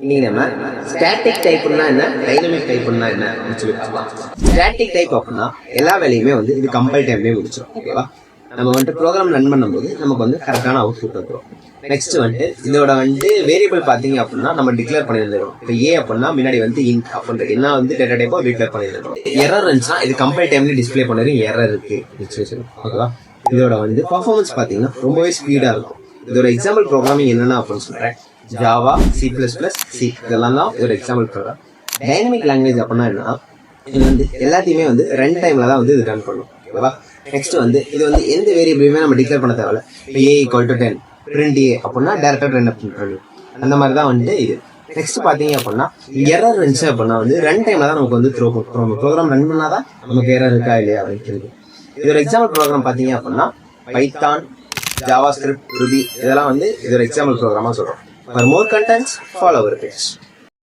இன்னைக்கு நம்ம ஸ்டாட்டிக் டைப்னா என்ன, டைனமிக் டைப்னா என்ன அப்படின்னு சொல்லி பார்க்கலாம். ஸ்டாட்டிக் டைப் அப்படின்னா எல்லா வேலையுமே வந்து இது கம்பைல் டைம்லேயே முடிச்சிடும். ஓகேவா? நம்ம வந்துட்டு ப்ரோக்ராம் ரன் பண்ணும்போது நமக்கு வந்து கரெக்டான அவுட்புட் வந்துடும். நெக்ஸ்ட் வந்துட்டு இதோட வந்து வேரியபிள் பார்த்தீங்க அப்படின்னா நம்ம டிக்ளேர் பண்ணியிருந்தோம். இப்போ ஏ அப்படின்னா முன்னாடி வந்து இன்ட் அப்படின்ற என்ன வந்து டேட்டா டைப்போ டிக்ளேர் பண்ணியிருந்தோம். எரர் இருந்துச்சுன்னா இது கம்பைல் டைம்லேயே டிஸ்பிளே பண்ணுறது எரர் இருக்கு. ஓகேவா? இதோட வந்து பர்ஃபார்மன்ஸ் பார்த்தீங்கன்னா ரொம்பவே ஸ்பீடாக இருக்கும். இதோட எக்ஸாம்பிள் ப்ரோக்ராமிங் என்னென்ன அப்படின்னு சொல்கிறேன். ஜாவா, C++, இதெல்லாம் தான் ஒரு எக்ஸாம்பிள் ப்ரோக்ராம். டைனமிக் லாங்குவேஜ் அப்படின்னா என்ன, இது வந்து எல்லாத்தையுமே வந்து ரன் டைம்ல தான் வந்து இது ரன் பண்ணும். ஓகேவா? நெக்ஸ்ட் வந்து இது வந்து எந்த வேரியபிளுமே நம்ம டிக்ளேர் பண்ண தேவையில்ல. இப்போ A = 10 பிரிண்ட் A அப்படின்னா டேரக்டா ரன் பண்ணுறது. அந்த மாதிரி தான் வந்து இது. நெக்ஸ்ட் பார்த்தீங்க அப்படின்னா எரர் இருந்துச்சு அப்படின்னா வந்து ரன் டைம்ல தான் நமக்கு வந்து த்ரோ பண்ணுறோம். ப்ரோக்ராம் ரன் பண்ணாதான் நமக்கு எரர் இருக்கா இல்லையா அப்படின்னு. இதோட எக்ஸாம்பிள் ப்ரோக்ராம் பார்த்தீங்க அப்படின்னா பைத்தான், JavaScript, Ruby இதெல்லாம் வந்து இதோட எக்ஸாம்பிள் ப்ரோக்ராமா சொல்றோம். For more contents, follow our page.